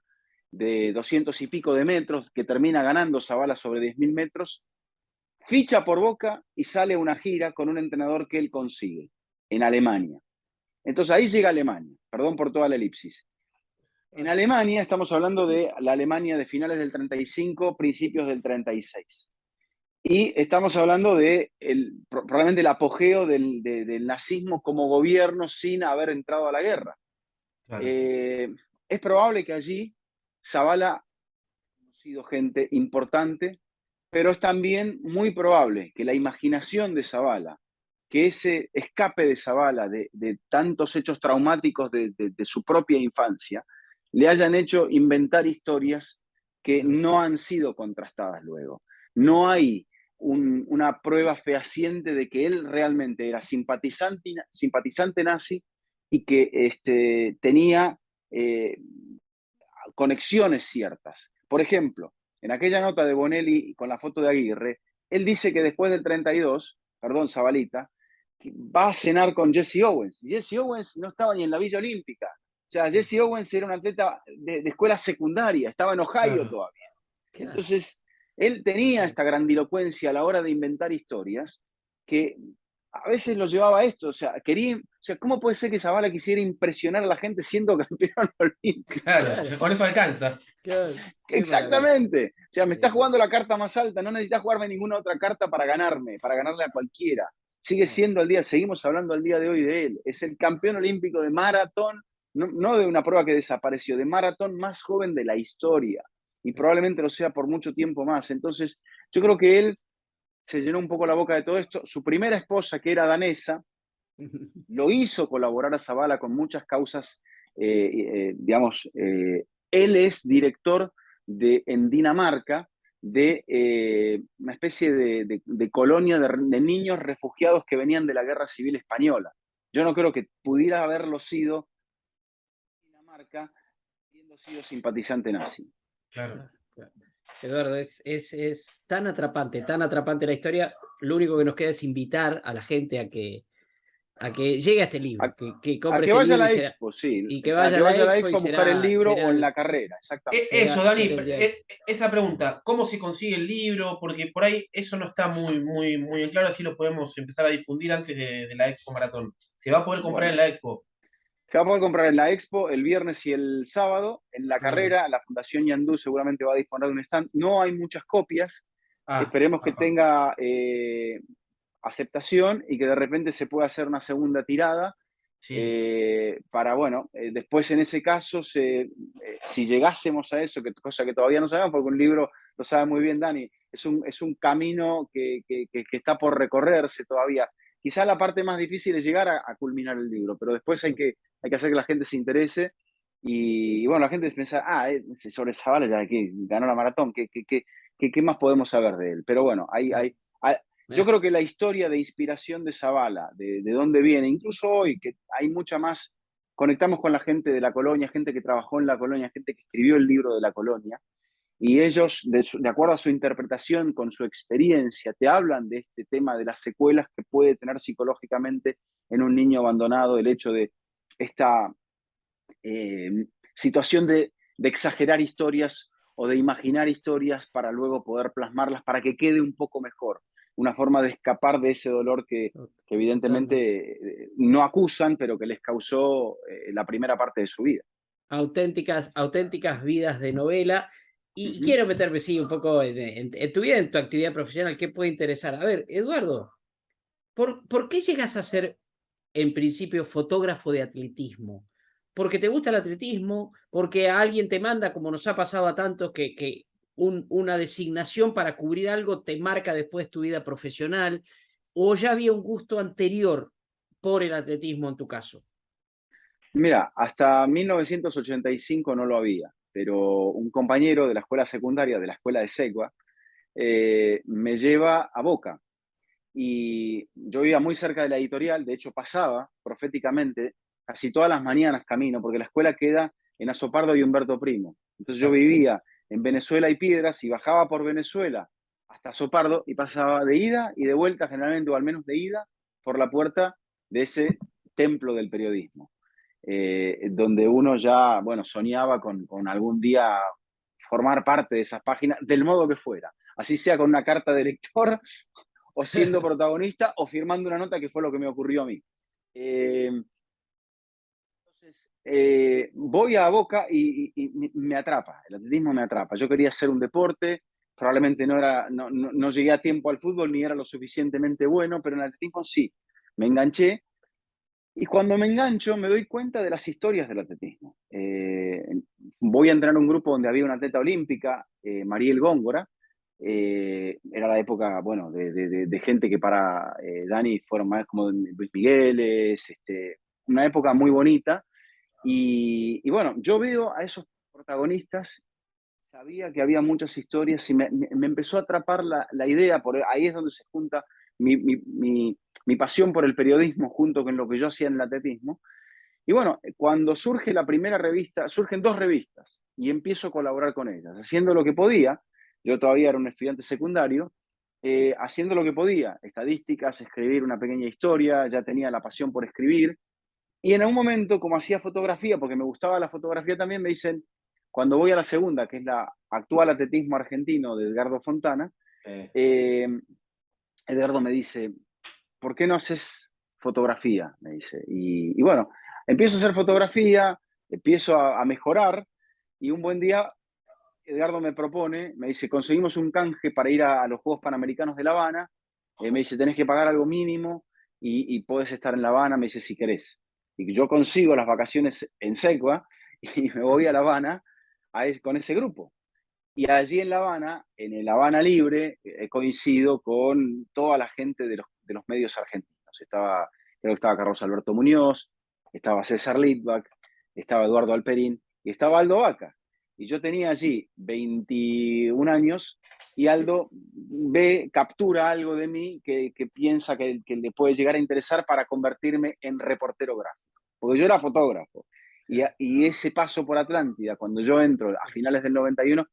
de 200 y pico de metros, que termina ganando Zabala sobre 10.000 metros, ficha por Boca y sale a una gira con un entrenador que él consigue en Alemania. Entonces ahí llega Alemania, perdón por toda la elipsis. En Alemania estamos hablando de la Alemania de finales del 35, principios del 36. Y estamos hablando de probablemente el apogeo del nazismo como gobierno sin haber entrado a la guerra. Claro. Es probable que allí Zabala ha conocido gente importante, pero es también muy probable que la imaginación de Zabala, que ese escape de Zabala de tantos hechos traumáticos de su propia infancia, le hayan hecho inventar historias que no han sido contrastadas luego. No hay una prueba fehaciente de que él realmente era simpatizante nazi y que tenía conexiones ciertas. Por ejemplo, en aquella nota de Bonelli con la foto de Aguirre, él dice que después del 32, perdón, Zabalita, va a cenar con Jesse Owens. Jesse Owens no estaba ni en la Villa Olímpica. O sea, Jesse Owens era un atleta de escuela secundaria, estaba en Ohio todavía. Entonces, él tenía esta grandilocuencia a la hora de inventar historias que a veces lo llevaba a esto. O sea, ¿cómo puede ser que Zabala quisiera impresionar a la gente siendo campeón olímpico? Claro, con eso alcanza. Exactamente. O sea, me estás jugando la carta más alta, no necesitas jugarme ninguna otra carta para ganarle a cualquiera. Sigue siendo seguimos hablando al día de hoy de él. Es el campeón olímpico de maratón, no de una prueba que desapareció, de maratón más joven de la historia. Y probablemente lo sea por mucho tiempo más. Entonces, yo creo que él se llenó un poco la boca de todo esto. Su primera esposa, que era danesa, lo hizo colaborar a Zabala con muchas causas, digamos, él es director en Dinamarca de una especie de colonia de niños refugiados que venían de la Guerra Civil Española. Yo no creo que pudiera haberlo sido Dinamarca, habiendo sido simpatizante nazi. Claro. Eduardo, es tan atrapante la historia. Lo único que nos queda es invitar a la gente a que llegue a este libro, que compre que este vaya a libro la expo, sí. y que vaya a la expo y a buscar el libro o en el, la carrera, exactamente. Eso, Dani, será el día. esa pregunta, ¿cómo se consigue el libro? Porque por ahí eso no está muy en claro, así lo podemos empezar a difundir antes de la Expo Maratón. ¿Se va a poder comprar en la Expo? Se va a poder comprar en la Expo el viernes y el sábado. En la carrera, la Fundación Yandú seguramente va a disponer de un stand. No hay muchas copias. Esperemos que tenga aceptación y que de repente se pueda hacer una segunda tirada. Sí. Para, bueno, después en ese caso, si llegásemos a eso, cosa que todavía no sabemos, porque un libro, lo sabe muy bien Dani, es un camino que está por recorrerse todavía. Quizá la parte más difícil es llegar a culminar el libro, pero después hay que hacer que la gente se interese y bueno, la gente piensa, sobre Zabala ya que ganó la maratón, ¿qué más podemos saber de él? Pero bueno, yo creo que la historia de inspiración de Zabala, de dónde viene, incluso hoy, que hay mucha más, conectamos con la gente de la colonia, gente que trabajó en la colonia, gente que escribió el libro de la colonia, y ellos, de acuerdo a su interpretación, con su experiencia, te hablan de este tema de las secuelas que puede tener psicológicamente en un niño abandonado, el hecho de esta situación de exagerar historias o de imaginar historias para luego poder plasmarlas, para que quede un poco mejor. Una forma de escapar de ese dolor que evidentemente no acusan, pero que les causó la primera parte de su vida. Auténticas vidas de novela. Y quiero meterme, sí, un poco en tu vida, en tu actividad profesional. ¿Qué puede interesar? A ver, Eduardo, ¿por qué llegas a ser, en principio, fotógrafo de atletismo? ¿Porque te gusta el atletismo? ¿Porque alguien te manda, como nos ha pasado a tantos, que una designación para cubrir algo te marca después tu vida profesional? ¿O ya había un gusto anterior por el atletismo en tu caso? Mira, hasta 1985 no lo había, pero un compañero de la escuela secundaria, de la escuela de Segua, me lleva a Boca. Y yo vivía muy cerca de la editorial, de hecho pasaba proféticamente casi todas las mañanas camino, porque la escuela queda en Azopardo y Humberto Primo. Entonces yo vivía en Venezuela y Piedras y bajaba por Venezuela hasta Azopardo y pasaba de ida y de vuelta, generalmente, o al menos de ida, por la puerta de ese templo del periodismo, donde uno ya, bueno, soñaba con algún día formar parte de esas páginas, del modo que fuera, así sea con una carta de lector o siendo protagonista o firmando una nota, que fue lo que me ocurrió a mí. Entonces, voy a Boca y me atrapa, el atletismo me atrapa. Yo quería hacer un deporte, probablemente no llegué a tiempo al fútbol ni era lo suficientemente bueno, pero en el atletismo sí, me enganché. Y cuando me engancho me doy cuenta de las historias del atletismo. Voy a entrar a un grupo donde había una atleta olímpica, Mariel Góngora. Era la época, bueno, de gente que para Dani fueron más como Luis Migueles, una época muy bonita. Y bueno, yo veo a esos protagonistas, sabía que había muchas historias y me empezó a atrapar la idea, ahí es donde se junta mi pasión por el periodismo junto con lo que yo hacía en el atletismo. Y bueno, cuando surge la primera revista, surgen dos revistas y empiezo a colaborar con ellas, haciendo lo que podía. Yo todavía era un estudiante secundario, haciendo lo que podía, estadísticas, escribir una pequeña historia, ya tenía la pasión por escribir. Y en un momento, como hacía fotografía, porque me gustaba la fotografía también, me dicen, cuando voy a la segunda, que es la actual atletismo argentino de Edgardo Fontana, eh, Edgardo me dice, ¿por qué no haces fotografía? Me dice. Y bueno, empiezo a hacer fotografía, empiezo a mejorar, y un buen día Edgardo me propone, me dice, conseguimos un canje para ir a los Juegos Panamericanos de La Habana. Me dice, tenés que pagar algo mínimo y podés estar en La Habana, me dice, si querés. Y yo consigo las vacaciones en Secua y me voy a La Habana con ese grupo. Y allí en La Habana, en el Habana Libre, coincido con toda la gente de los medios argentinos. Creo que estaba Carlos Alberto Muñoz, estaba César Litvak, estaba Eduardo Alperín y estaba Aldo Vaca. Y yo tenía allí 21 años y Aldo captura algo de mí que piensa que le puede llegar a interesar para convertirme en reportero gráfico. Porque yo era fotógrafo. Y ese paso por Atlántida, cuando yo entro a finales del 91,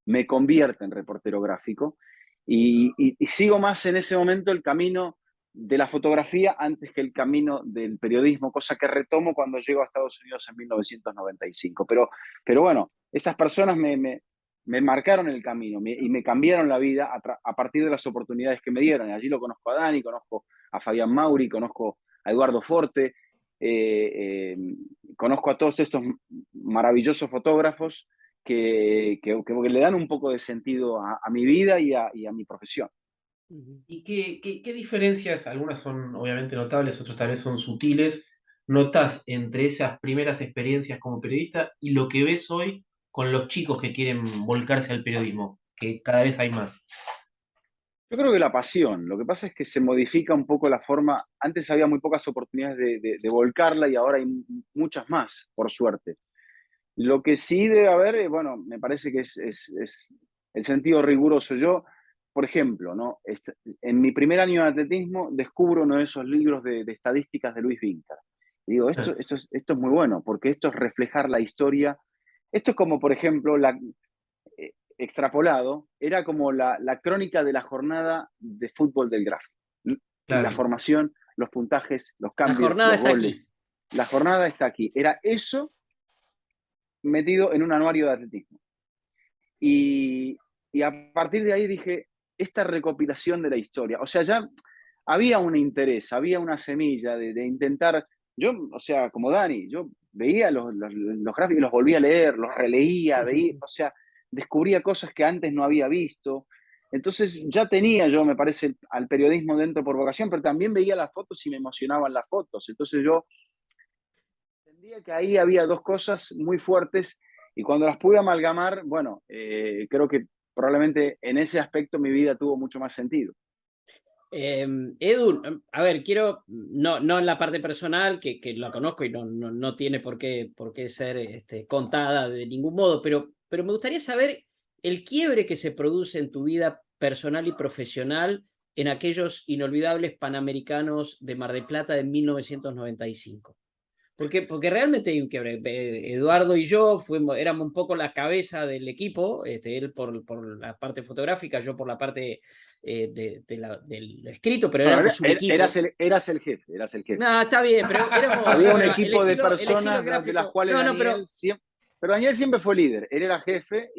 me convierte en reportero gráfico y sigo más en ese momento el camino de la fotografía antes que el camino del periodismo, cosa que retomo cuando llego a Estados Unidos en 1995. Pero bueno, esas personas me marcaron el camino y me cambiaron la vida a partir de las oportunidades que me dieron. Y allí lo conozco a Dani, conozco a Fabián Mauri, conozco a Eduardo Forte, conozco a todos estos maravillosos fotógrafos que le dan un poco de sentido a mi vida y a mi profesión. ¿Y qué diferencias, algunas son obviamente notables, otras tal vez son sutiles, notas entre esas primeras experiencias como periodista y lo que ves hoy con los chicos que quieren volcarse al periodismo, que cada vez hay más? Yo creo que la pasión, lo que pasa es que se modifica un poco la forma, antes había muy pocas oportunidades de volcarla y ahora hay muchas más, por suerte. Lo que sí debe haber, bueno, me parece que es el sentido riguroso. Yo, por ejemplo, ¿no? En mi primer año de atletismo descubro uno de esos libros de estadísticas de Luis Vinca. Y digo, esto es muy bueno, porque esto es reflejar la historia. Esto es como, por ejemplo, extrapolado, era como la crónica de la jornada de fútbol del gráfico. La Claro. formación, los puntajes, los La cambios, jornada los está aquí. goles. La jornada está aquí. Era eso metido en un anuario de atletismo. Y a partir de ahí dije, esta recopilación de la historia, o sea, ya había un interés, había una semilla de intentar, yo, o sea, como Dani, yo veía los gráficos, los volvía a leer, los releía, veía, o sea, descubría cosas que antes no había visto. Entonces ya tenía yo, me parece, al periodismo dentro por vocación, pero también veía las fotos y me emocionaban las fotos. Entonces yo entendía que ahí había dos cosas muy fuertes y cuando las pude amalgamar, bueno, creo que probablemente en ese aspecto mi vida tuvo mucho más sentido. Edu, a ver, quiero, no en la parte personal, que la conozco y no tiene por qué ser contada de ningún modo, pero me gustaría saber el quiebre que se produce en tu vida personal y profesional en aquellos inolvidables Panamericanos de Mar del Plata de 1995. Porque realmente hay un quiebre. Eduardo y yo éramos un poco la cabeza del equipo, él por la parte fotográfica, yo por la parte del escrito, pero Bueno, éramos un equipo. eras el jefe, eras el jefe. No, está bien, pero éramos Había un el equipo de estilo personas de las gráfico. cuales No, Daniel pero siempre... Pero Daniel siempre fue líder, él era jefe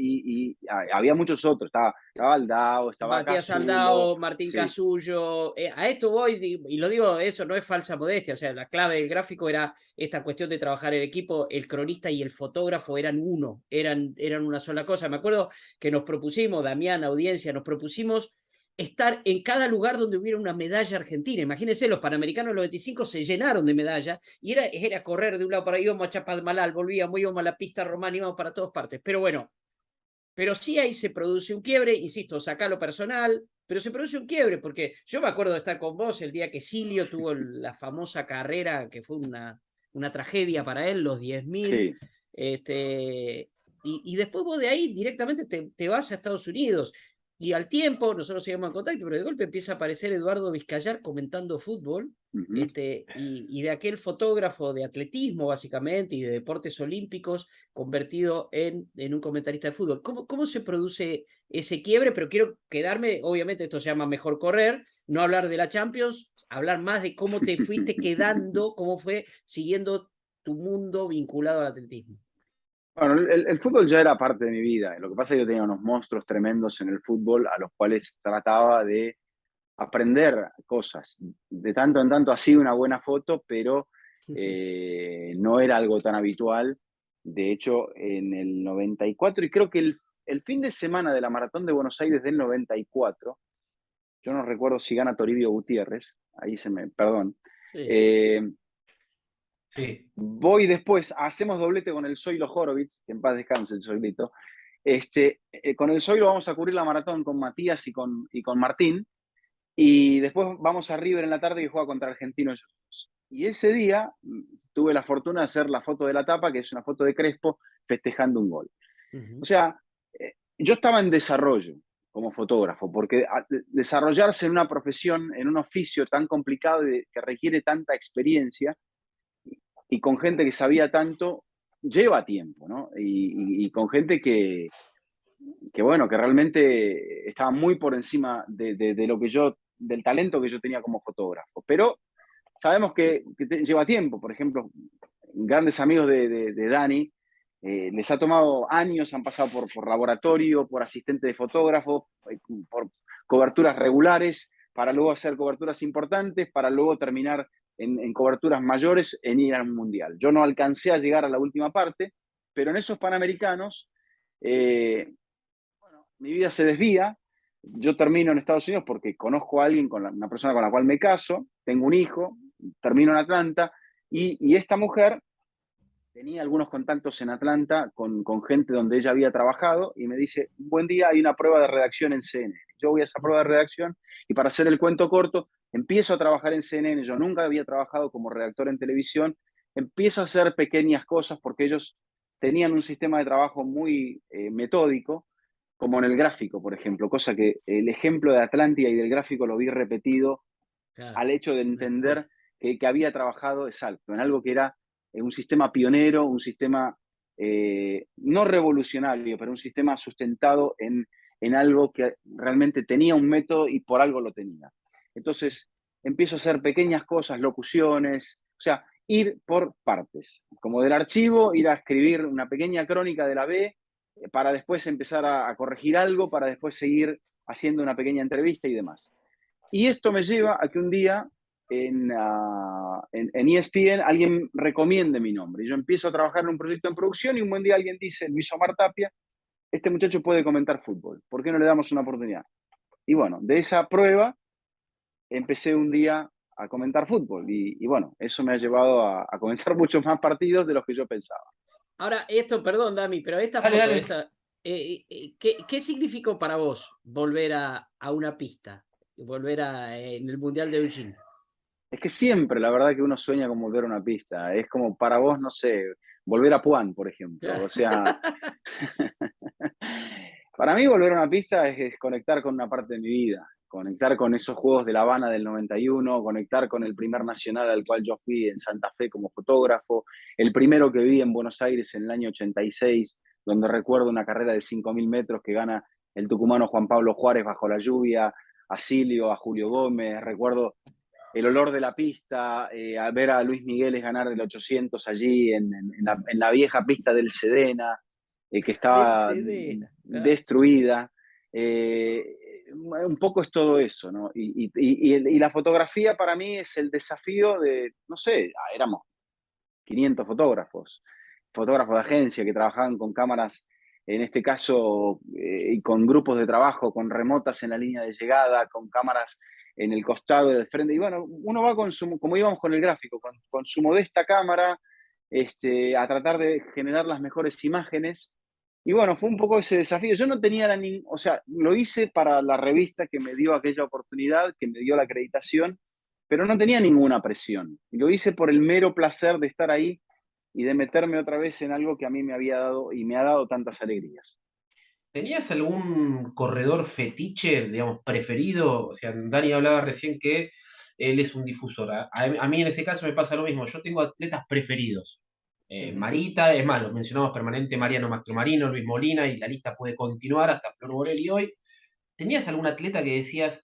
había muchos otros, estaba Aldao, estaba Matías Casulo, Aldao, Martín sí, Casullo, a esto voy, y lo digo, eso no es falsa modestia, o sea, la clave del gráfico era esta cuestión de trabajar en equipo, el cronista y el fotógrafo eran uno, eran una sola cosa. Me acuerdo que nos propusimos, Damián, audiencia, nos propusimos estar en cada lugar donde hubiera una medalla argentina. Imagínense, los Panamericanos del 95 se llenaron de medallas y era correr de un lado para ahí, íbamos a Chapadmalal, volvíamos, íbamos a la pista romana, íbamos para todas partes. Pero bueno, pero sí ahí se produce un quiebre, insisto, saca lo personal, pero se produce un quiebre, porque yo me acuerdo de estar con vos el día que Silio tuvo la famosa carrera, que fue una tragedia para él, los 10.000, sí. y después vos de ahí directamente te vas a Estados Unidos. Y al tiempo, nosotros seguimos en contacto, pero de golpe empieza a aparecer Eduardo Vizcayar comentando fútbol, Uh-huh. y de aquel fotógrafo de atletismo, básicamente, y de deportes olímpicos, convertido en un comentarista de fútbol. ¿Cómo se produce ese quiebre? Pero quiero quedarme, obviamente esto se llama Mejor Correr, no hablar de la Champions, hablar más de cómo te fuiste quedando, cómo fue siguiendo tu mundo vinculado al atletismo. Bueno, el fútbol ya era parte de mi vida. Lo que pasa es que yo tenía unos monstruos tremendos en el fútbol a los cuales trataba de aprender cosas. De tanto en tanto hacía una buena foto, pero no era algo tan habitual. De hecho, en el 94, y creo que el fin de semana de la Maratón de Buenos Aires del 94, yo no recuerdo si gana Toribio Gutiérrez, ahí perdón. Sí. Eh, Sí. Voy después, hacemos doblete con el Zoilo Horowitz, que en paz descanse el Zoilito. Con el Zoilo vamos a cubrir la maratón con Matías y con Martín, y después vamos a River en la tarde y juega contra Argentinos Juniors. Y ese día tuve la fortuna de hacer la foto de la tapa, que es una foto de Crespo festejando un gol. O sea, yo estaba en desarrollo como fotógrafo, porque desarrollarse en una profesión, en un oficio tan complicado que requiere tanta experiencia y con gente que sabía tanto, lleva tiempo, ¿no? Y con gente bueno, que realmente estaba muy por encima de lo que del talento que yo tenía como fotógrafo. Pero sabemos que lleva tiempo. Por ejemplo, grandes amigos de Dani, les ha tomado años, han pasado por laboratorio, por asistente de fotógrafo, por coberturas regulares, para luego hacer coberturas importantes, para luego terminar en coberturas mayores, en ir al mundial. Yo no alcancé a llegar a la última parte, pero en esos Panamericanos, bueno, mi vida se desvía. Yo termino en Estados Unidos porque conozco a alguien, una persona con la cual me caso, tengo un hijo, termino en Atlanta, y esta mujer tenía algunos contactos en Atlanta con gente donde ella había trabajado y me dice, un buen día hay una prueba de redacción en CNN. Yo voy a esa prueba de redacción y, para hacer el cuento corto, empiezo a trabajar en CNN. Yo nunca había trabajado como redactor en televisión. Empiezo a hacer pequeñas cosas porque ellos tenían un sistema de trabajo muy metódico, como en el gráfico, por ejemplo, cosa que el ejemplo de Atlántida y del gráfico lo vi repetido Claro. al hecho de entender que había trabajado, exacto, en algo que era un sistema pionero, un sistema no revolucionario, pero un sistema sustentado en algo que realmente tenía un método y por algo lo tenía. Entonces, empiezo a hacer pequeñas cosas, locuciones, o sea, ir por partes, como del archivo, ir a escribir una pequeña crónica de la B, para después empezar a corregir algo, para después seguir haciendo una pequeña entrevista y demás. Y esto me lleva a que un día en ESPN alguien recomiende mi nombre. Y yo empiezo a trabajar en un proyecto en producción y un buen día alguien dice, Luis Omar Tapia, este muchacho puede comentar fútbol, ¿por qué no le damos una oportunidad? Y bueno, de esa prueba empecé un día a comentar fútbol y bueno, eso me ha llevado a comentar muchos más partidos de los que yo pensaba. Ahora, esto, perdón, Dami, pero esta Dale, foto, dale. ¿qué significó para vos volver a una pista? Volver en el Mundial de Eugene. Es que siempre, la verdad, que uno sueña con volver a una pista. Es como para vos, no sé, volver a Puan, por ejemplo. O sea, para mí volver a una pista es conectar con una parte de mi vida, conectar con esos Juegos de La Habana del 91, conectar con el primer nacional al cual yo fui en Santa Fe como fotógrafo, el primero que vi en Buenos Aires en el año 86, donde recuerdo una carrera de 5.000 metros que gana el tucumano Juan Pablo Juárez bajo la lluvia, a Silio, a Julio Gómez, recuerdo el olor de la pista, a ver a Luis Migueles ganar el 800 allí en la vieja pista del Sedena, que Del estaba Sedena. Claro. destruida. Un poco es todo eso, ¿no? Y la fotografía para mí es el desafío de, no sé, éramos 500 fotógrafos de agencia que trabajaban con cámaras, en este caso, y con grupos de trabajo, con remotas en la línea de llegada, con cámaras en el costado y del frente. Y bueno, uno va con su, como íbamos con el gráfico, con su modesta cámara, a tratar de generar las mejores imágenes. Y bueno, fue un poco ese desafío. Yo no tenía o sea, lo hice para la revista que me dio aquella oportunidad, que me dio la acreditación, pero no tenía ninguna presión. Y lo hice por el mero placer de estar ahí y de meterme otra vez en algo que a mí me había dado y me ha dado tantas alegrías. ¿Tenías algún corredor fetiche, digamos, preferido? O sea, Dani hablaba recién que él es un difusor. A mí en ese caso me pasa lo mismo. Yo tengo atletas preferidos. Ujú. Marita, es más, los mencionamos permanente, Mariano Mastromarino, Luis Molina, y la lista puede continuar hasta Flor Borelli hoy. ¿Tenías algún atleta que decías,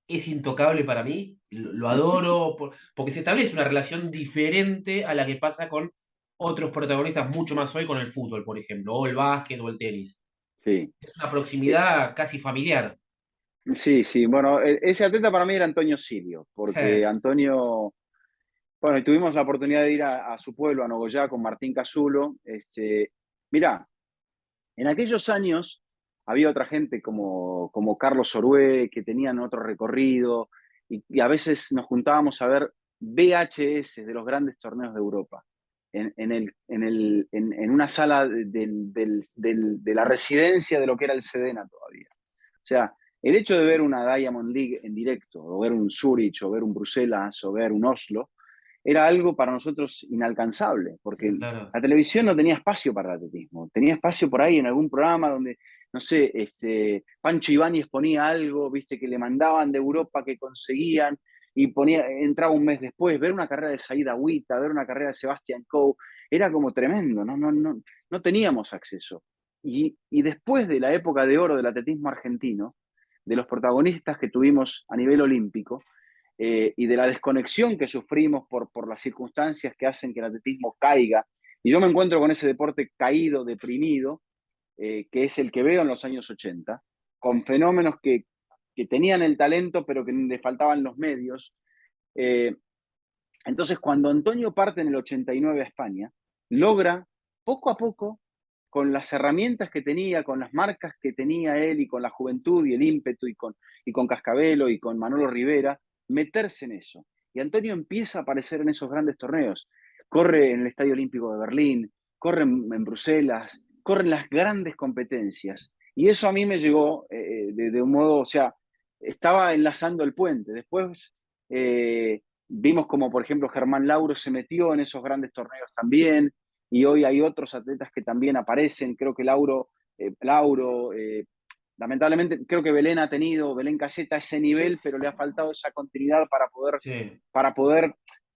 es intocable para mí, lo adoro, porque se establece una relación diferente a la que pasa con otros protagonistas mucho más hoy con el fútbol, por ejemplo, o el básquet o el tenis? Sí. Es una Eh, proximidad casi familiar. sí, sí. Bueno, ese atleta para mí era Antonio Silio, porque Antonio, bueno, y tuvimos la oportunidad de ir a su pueblo, a Nogoyá, con Martín Casulo. Mirá, en aquellos años había otra gente como Carlos Orué, que tenían otro recorrido, y a veces nos juntábamos a ver VHS de los grandes torneos de Europa, en una sala de la residencia de lo que era el Sedena todavía. O sea, el hecho de ver una Diamond League en directo, o ver un Zurich, o ver un Bruselas, o ver un Oslo, era algo para nosotros inalcanzable, porque Claro. la televisión no tenía espacio para el atletismo. Tenía espacio por ahí en algún programa donde, no sé, Pancho Ibáñez ponía algo, viste, que le mandaban de Europa, que conseguían, y entraba un mes después, ver una carrera de Said Agüita, ver una carrera de Sebastian Coe, era como tremendo, no teníamos acceso. Y después de la época de oro del atletismo argentino, de los protagonistas que tuvimos a nivel olímpico, y de la desconexión que sufrimos por las circunstancias que hacen que el atletismo caiga. Y yo me encuentro con ese deporte caído, deprimido, que es el que veo en los años 80, con fenómenos que tenían el talento, pero que le faltaban los medios. Eh, entonces, cuando Antonio parte en el 89 a España, logra poco a poco, con las herramientas que tenía, con las marcas que tenía él y con la juventud y el ímpetu y con Cascabelo y con Manolo Rivera, meterse en eso. Y Antonio empieza a aparecer en esos grandes torneos. Corre en el Estadio Olímpico de Berlín, corre en Bruselas, corre en las grandes competencias. Y eso a mí me llegó de un modo, o sea, estaba enlazando el puente. Después vimos como, por ejemplo, Germán Lauro se metió en esos grandes torneos también, y hoy hay otros atletas que también aparecen. Creo que lamentablemente, creo que Belén Caseta, ese Sí. nivel, pero le ha faltado esa continuidad Sí. para poder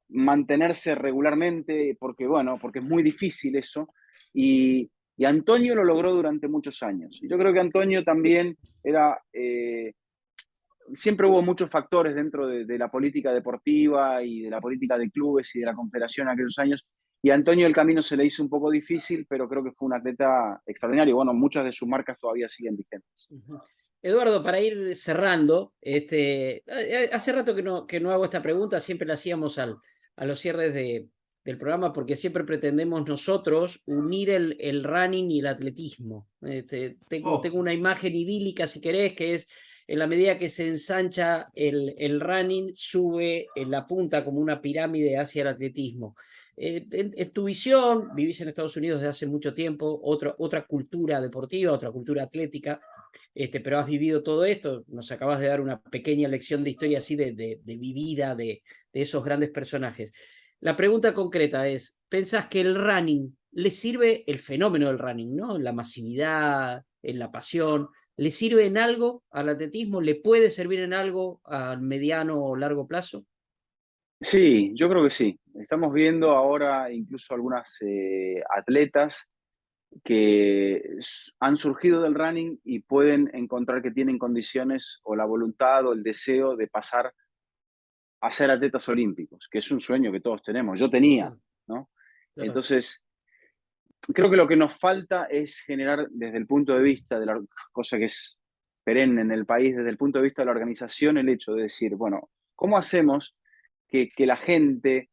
mantenerse regularmente, porque, bueno, porque es muy difícil eso. Y Antonio lo logró durante muchos años. Y yo creo que Antonio también era siempre hubo muchos factores dentro de la política deportiva y de la política de clubes y de la confederación en aquellos años. Y a Antonio el camino se le hizo un poco difícil, pero creo que fue un atleta extraordinario. Bueno, muchas de sus marcas todavía siguen vigentes. Ujú. Eduardo, para ir cerrando, hace rato que no hago esta pregunta, siempre la hacíamos a los cierres del programa, porque siempre pretendemos nosotros unir el running y el atletismo. Oh, Tengo una imagen idílica, si querés, que es en la medida que se ensancha el running, sube en la punta como una pirámide hacia el atletismo. En tu visión, vivís en Estados Unidos desde hace mucho tiempo, otra cultura deportiva, otra cultura atlética, pero has vivido todo esto, nos acabas de dar una pequeña lección de historia así de vivida de esos grandes personajes. La pregunta concreta es, ¿pensás que el running le sirve, el fenómeno del running, ¿no? En la masividad, en la pasión, ¿le sirve en algo al atletismo? ¿Le puede servir en algo a mediano o largo plazo? Sí, yo creo que sí. Estamos viendo ahora incluso algunas atletas que han surgido del running y pueden encontrar que tienen condiciones o la voluntad o el deseo de pasar a ser atletas olímpicos, que es un sueño que todos tenemos. Yo tenía, ¿no? Claro. Entonces, creo que lo que nos falta es generar desde el punto de vista de la cosa que es perenne en el país, desde el punto de vista de la organización, el hecho de decir, bueno, ¿cómo hacemos que la gente,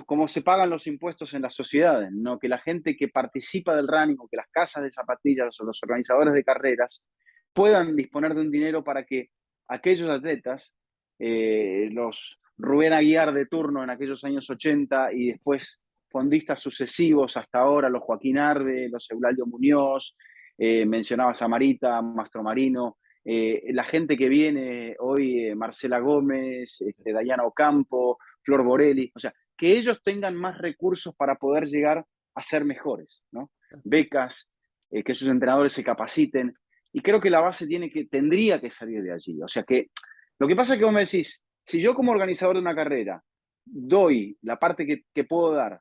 cómo se pagan los impuestos en las sociedades, ¿no? Que la gente que participa del running o que las casas de zapatillas o los organizadores de carreras puedan disponer de un dinero para que aquellos atletas, los Rubén Aguiar de turno en aquellos años 80 y después fondistas sucesivos hasta ahora, los Joaquín Arde, los Eulalio Muñoz, mencionabas a Marita, Mastro Marino, la gente que viene hoy, Marcela Gómez, Dayana Ocampo, Flor Borelli, o sea, que ellos tengan más recursos para poder llegar a ser mejores, ¿no? Becas, que sus entrenadores se capaciten, y creo que la base tendría que salir de allí. O sea que lo que pasa es que vos me decís, si yo como organizador de una carrera doy la parte que puedo dar,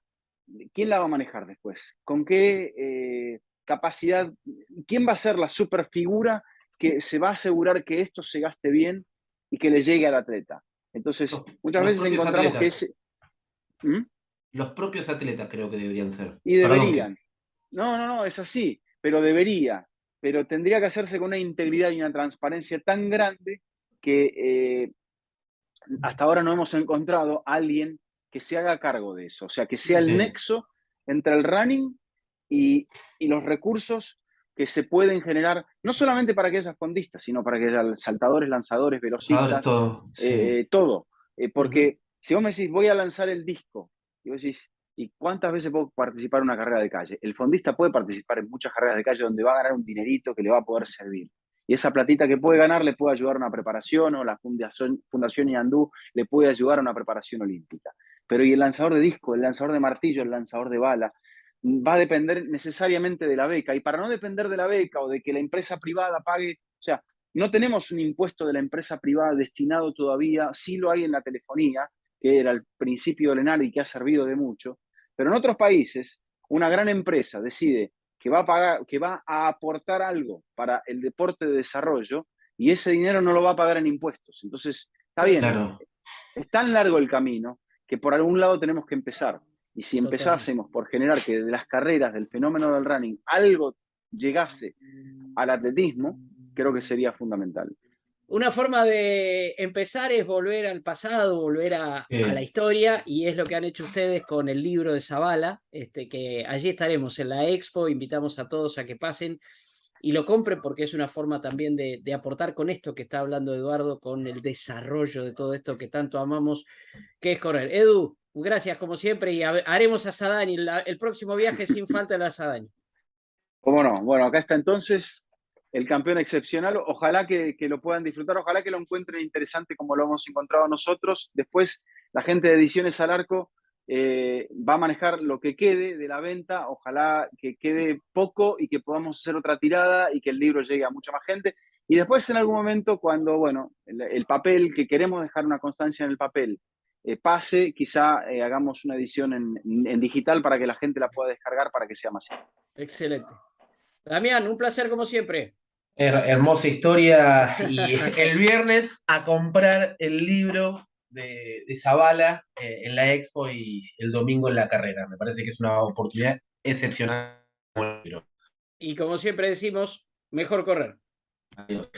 ¿quién la va a manejar después? ¿Con qué capacidad? ¿Quién va a ser la superfigura que se va a asegurar que esto se gaste bien y que le llegue al atleta? Entonces, muchas Los veces propios encontramos que atletas. ese... ¿Mm? Los propios atletas creo que deberían ser. Y Perdón que... deberían. No, es así, pero debería. Pero tendría que hacerse con una integridad y una transparencia tan grande que hasta ahora no hemos encontrado a alguien que se haga cargo de eso. O sea, que sea el Sí. nexo entre el running y los recursos que se pueden generar, no solamente para aquellas fondistas, sino para aquellos saltadores, lanzadores, Lanzadores, velocistas, todo. Sí. todo. Ujú. Porque si vos me decís, voy a lanzar el disco, y vos decís, ¿y cuántas veces puedo participar en una carrera de calle? El fondista puede participar en muchas carreras de calle donde va a ganar un dinerito que le va a poder servir. Y esa platita que puede ganar le puede ayudar a una preparación, o la Fundación Yandú le puede ayudar a una preparación olímpica. Pero ¿y el lanzador de disco, el lanzador de martillo, el lanzador de bala? Va a depender necesariamente de la beca. Y para no depender de la beca o de que la empresa privada pague, o sea, no tenemos un impuesto de la empresa privada destinado todavía, sí lo hay en la telefonía, que era el principio del ENAR y que ha servido de mucho, pero en otros países una gran empresa decide que va a pagar, que va a aportar algo para el deporte de desarrollo y ese dinero no lo va a pagar en impuestos. Entonces, está bien, Claro. es tan largo el camino que por algún lado tenemos que empezar. Y si Totalmente. empezásemos por generar que de las carreras, del fenómeno del running, algo llegase al atletismo, creo que sería fundamental. Una forma de empezar es volver al pasado, volver a la Sí. historia, y es lo que han hecho ustedes con el libro de Zavala, que allí estaremos en la expo, invitamos a todos a que pasen y lo compren porque es una forma también de aportar con esto que está hablando Eduardo, con el desarrollo de todo esto que tanto amamos, que es correr. Edu, gracias como siempre y haremos Asadaña, el próximo viaje sin falta el Asadaña. ¿Cómo no? Bueno, acá está entonces el campeón excepcional. Ojalá que lo puedan disfrutar, ojalá que lo encuentren interesante como lo hemos encontrado nosotros. Después, la gente de Ediciones al Arco va a manejar lo que quede de la venta. Ojalá que quede poco y que podamos hacer otra tirada y que el libro llegue a mucha más gente. Y después, en algún momento, cuando, bueno, el papel, que queremos dejar una constancia en el papel, pase, quizá hagamos una edición en digital para que la gente la pueda descargar para que sea más simple. Excelente. Damián, un placer como siempre. Hermosa historia. Y el viernes a comprar el libro de Zavala en la expo y el domingo en la carrera. Me parece que es una oportunidad excepcional. Y como siempre decimos, mejor correr. Adiós.